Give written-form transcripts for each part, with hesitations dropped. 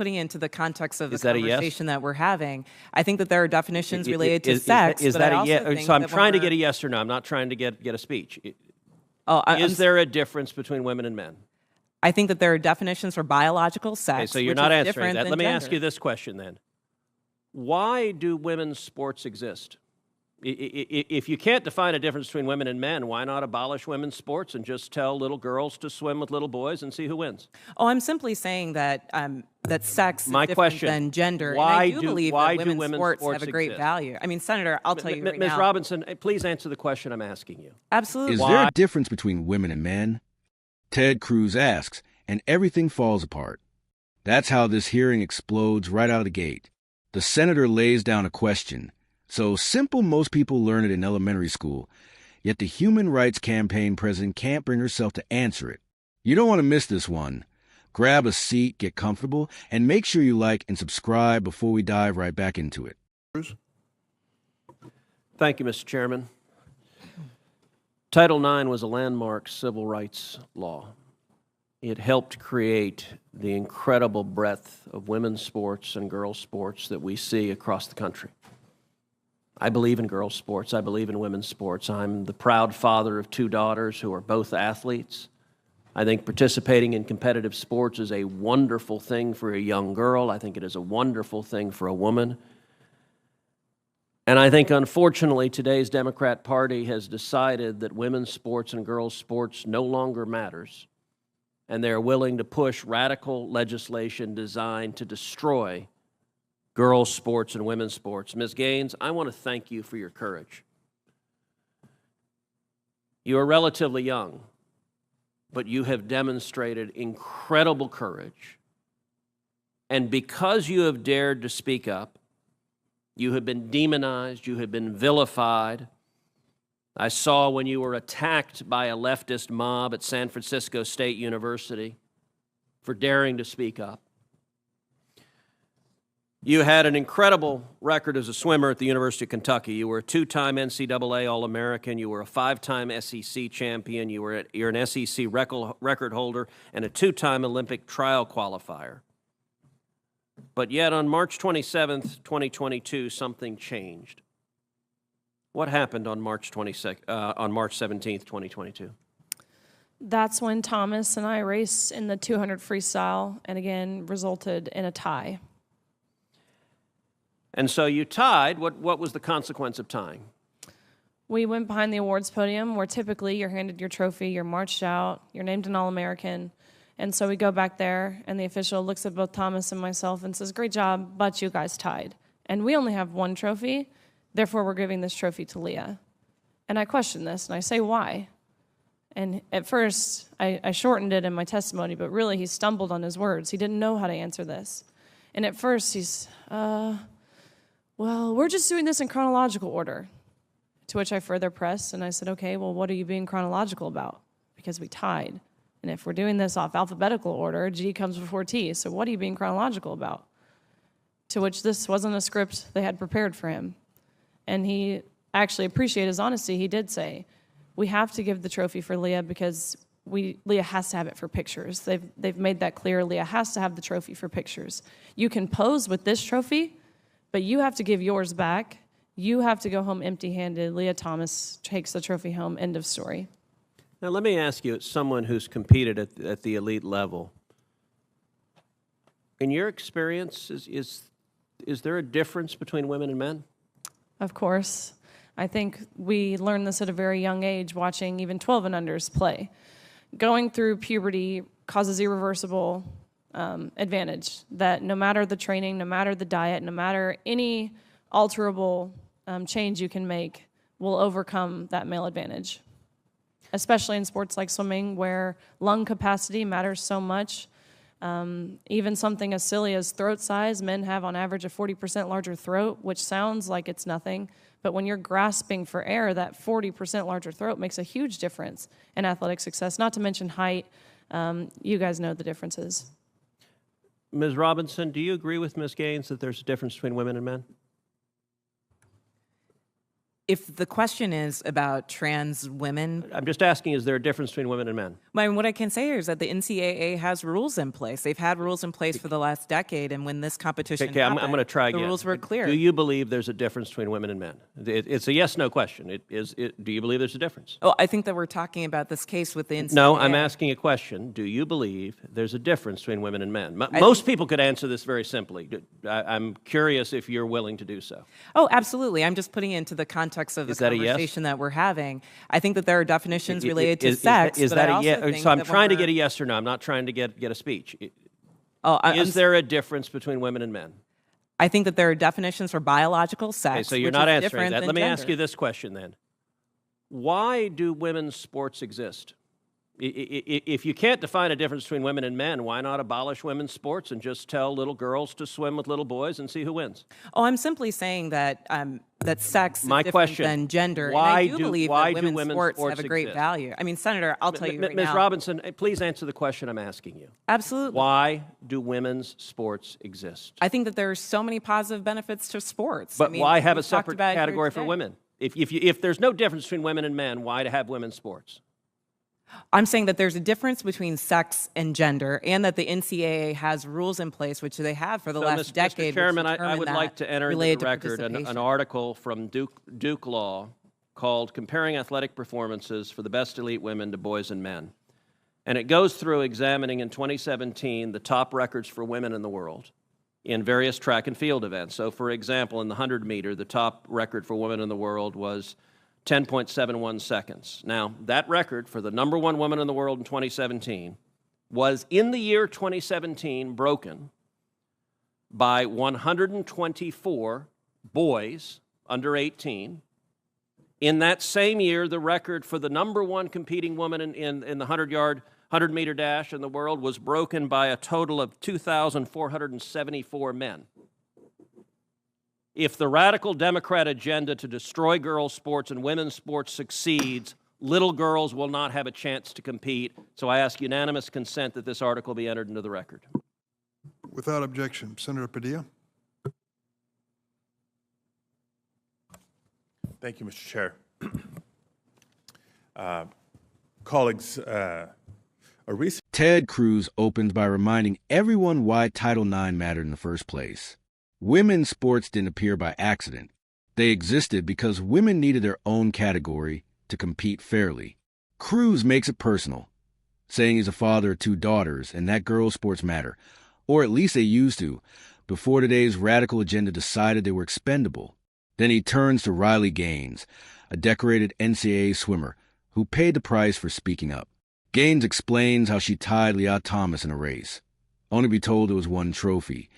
putting it into the context of the Is that a yes? conversation that we're having, I think that there are definitions related to sex. Is but that I a also yes? think So I'm that trying to when get a yes or no. I'm not trying to get a speech. I'm Is there a difference between women and men? I think that there are definitions for biological sex. Okay, so you're which not is answering different that. than Let me ask gender. you this question then. Why do women's sports exist? If you can't define a difference between women and men, why not abolish women's sports and just tell little girls to swim with little boys and see who wins? Oh, I'm simply saying that that sex is My different question, than gender. why and I do do- believe why that do women's sports have a great exist? value. I mean, Senator, I'll tell you right Ms. now. Robinson, please answer the question I'm asking you. Absolutely. Is there a difference between women and men? Ted Cruz asks, and everything falls apart. That's how this hearing explodes right out of the gate. The senator lays down a question, so simple most people learn it in elementary school, yet the Human Rights Campaign president can't bring herself to answer it. You don't want to miss this one. Grab a seat, get comfortable, and make sure you like and subscribe before we dive right back into it. Cruz? Thank you, Mr. Chairman. Title IX was a landmark civil rights law. It helped create the incredible breadth of women's sports and girls' sports that we see across the country. I believe in girls' sports. I believe in women's sports. I'm the proud father of 2 daughters who are both athletes. I think participating in competitive sports is a wonderful thing for a young girl. I think it is a wonderful thing for a woman. And I think, unfortunately, today's Democrat Party has decided that women's sports and girls' sports no longer matters, and they're willing to push radical legislation designed to destroy girls' sports and women's sports. Ms. Gaines, I want to thank you for your courage. You are relatively young, but you have demonstrated incredible courage. And because you have dared to speak up, you have been demonized, you have been vilified. I saw when you were attacked by a leftist mob at San Francisco State University for daring to speak up. You had an incredible record as a swimmer at the University of Kentucky. You were a 2-time NCAA All-American. You were a 5-time SEC champion. You're an SEC record holder and a 2-time Olympic trial qualifier. But yet on March 27th, 2022, something changed. What happened on March 17th, 2022? That's when Thomas and I raced in the 200 freestyle and again resulted in a tie. And so you tied. What was the consequence of tying? We went behind the awards podium where typically you're handed your trophy, you're marched out, you're named an All-American. And so we go back there and the official looks at both Thomas and myself and says, "Great job, but you guys tied. And we only have 1 trophy, therefore we're giving this trophy to Leah." And I question this and I say, why? And at first I shortened it in my testimony, but really he stumbled on his words. He didn't know how to answer this. And at first he's, well, we're just doing this in chronological order. To which I further pressed, and I said, okay, well, what are you being chronological about? Because we tied. And if we're doing this off alphabetical order, G comes before T, so what are you being chronological about? To which this wasn't a script they had prepared for him. And he actually appreciated his honesty. He did say, we have to give the trophy for Leah because Leah has to have it for pictures. They've made that clear. Leah has to have the trophy for pictures. You can pose with this trophy, but you have to give yours back. You have to go home empty-handed. Leah Thomas takes the trophy home. End of story. Now, let me ask you, as someone who's competed at the elite level, in your experience, is there a difference between women and men? Of course. I think we learned this at a very young age, watching even 12 and unders play. Going through puberty causes irreversible advantage, that no matter the training, no matter the diet, no matter any alterable change you can make, will overcome that male advantage. Especially in sports like swimming, where lung capacity matters so much. Even something as silly as throat size, men have on average a 40% larger throat, which sounds like it's nothing, but when you're grasping for air, that 40% larger throat makes a huge difference in athletic success, not to mention height. You guys know the differences. Ms. Robinson, do you agree with Ms. Gaines that there's a difference between women and men? If the question is about trans women, I'm just asking, is there a difference between women and men? What I can say is that the NCAA has rules in place. They've had rules in place for the last decade, and when this competition Okay, I'm happened, going to try again. the rules were clear. Do you believe there's a difference between women and men? It's a yes/no question. Do you believe there's a difference? Oh, I think that we're talking about this case with the NCAA. No, I'm asking a question. Do you believe there's a difference between women and men? Most people could answer this very simply. I'm curious if you're willing to do so. Oh, absolutely. I'm just putting it into the context of the that a yes? conversation that we're having. I think that there are definitions related to sex. Is but that I a also yes? think So I'm that when trying to we're- get a yes or no. I'm not trying to get a speech. I'm Is there a difference between women and men? I think that there are definitions for biological sex. Okay, so you're which not is answering different that. than Let me ask gender. you this question then. Why do women's sports exist? If you can't define a difference between women and men, why not abolish women's sports and just tell little girls to swim with little boys and see who wins? Oh, I'm simply saying that that sex is My different question, than gender. why and I do do- believe why that do women's women's sports sports have a great exist? value. I mean, Senator, I'll tell you right Ms. now. Robinson, please answer the question I'm asking you. Absolutely. Why do women's sports exist? I think that there are so many positive benefits to sports. But I mean, why have a we've talked separate about it here category for today. women? If there's no difference between women and men, why to have women's sports? I'm saying that there's a difference between sex and gender, and that the NCAA has rules in place, which they have for the last decade. Mr. Chairman, which I determine would that like to enter into related the to record an participation. article from Duke Law called Comparing Athletic Performances for the Best Elite Women to Boys and Men. And it goes through examining in 2017 the top records for women in the world in various track and field events. So, for example, in the 100-meter, the top record for women in the world was 10.71 seconds. Now, that record for the number one woman in the world in 2017 was, in the year 2017, broken by 124 boys under 18. In that same year, the record for the number one competing woman in the 100-meter dash in the world was broken by a total of 2,474 men. If the radical Democrat agenda to destroy girls' sports and women's sports succeeds, little girls will not have a chance to compete. So I ask unanimous consent that this article be entered into the record. Without objection. Senator Padilla. Thank you, Mr. Chair. Colleagues, a recent Ted Cruz opened by reminding everyone why Title IX mattered in the first place. Women's sports didn't appear by accident. They existed because women needed their own category to compete fairly. Cruz makes it personal, saying he's a father of 2 daughters and that girls' sports matter, or at least they used to, before today's radical agenda decided they were expendable. Then he turns to Riley Gaines, a decorated NCAA swimmer who paid the price for speaking up. Gaines explains how she tied Leah Thomas in a race, only to be told it was 1 trophy,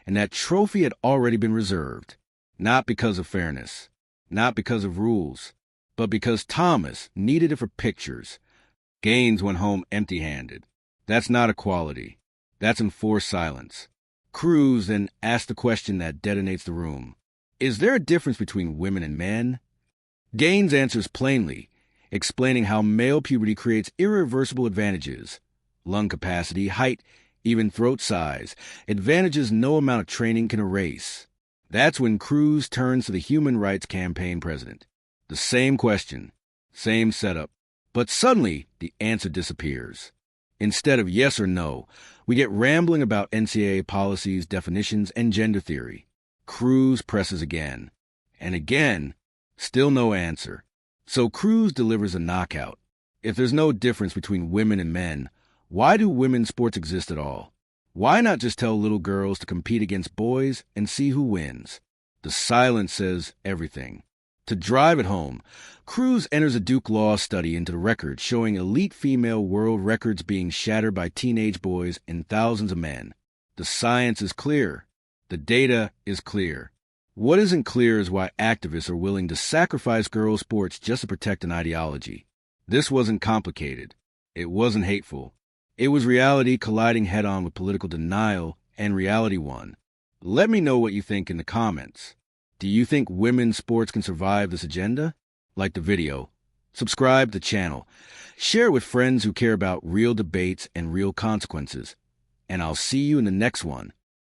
and that trophy had already been reserved, not because of fairness, not because of rules, but because Thomas needed it for pictures. Gaines went home empty-handed. That's not equality. That's enforced silence. Cruz then asked the question that detonates the room. Is there a difference between women and men? Gaines answers plainly, explaining how male puberty creates irreversible advantages: lung capacity, height, even throat size, advantages no amount of training can erase. That's when Cruz turns to the Human Rights Campaign president. The same question, same setup, but suddenly the answer disappears. Instead of yes or no, we get rambling about NCAA policies, definitions, and gender theory. Cruz presses again, and again, still no answer. So Cruz delivers a knockout. If there's no difference between women and men, why do women's sports exist at all? Why not just tell little girls to compete against boys and see who wins? The silence says everything. To drive it home, Cruz enters a Duke Law study into the record showing elite female world records being shattered by teenage boys and thousands of men. The science is clear. The data is clear. What isn't clear is why activists are willing to sacrifice girls' sports just to protect an ideology. This wasn't complicated. It wasn't hateful. It was reality colliding head-on with political denial, and reality won. Let me know what you think in the comments. Do you think women's sports can survive this agenda? Like the video. Subscribe to the channel. Share it with friends who care about real debates and real consequences. And I'll see you in the next one.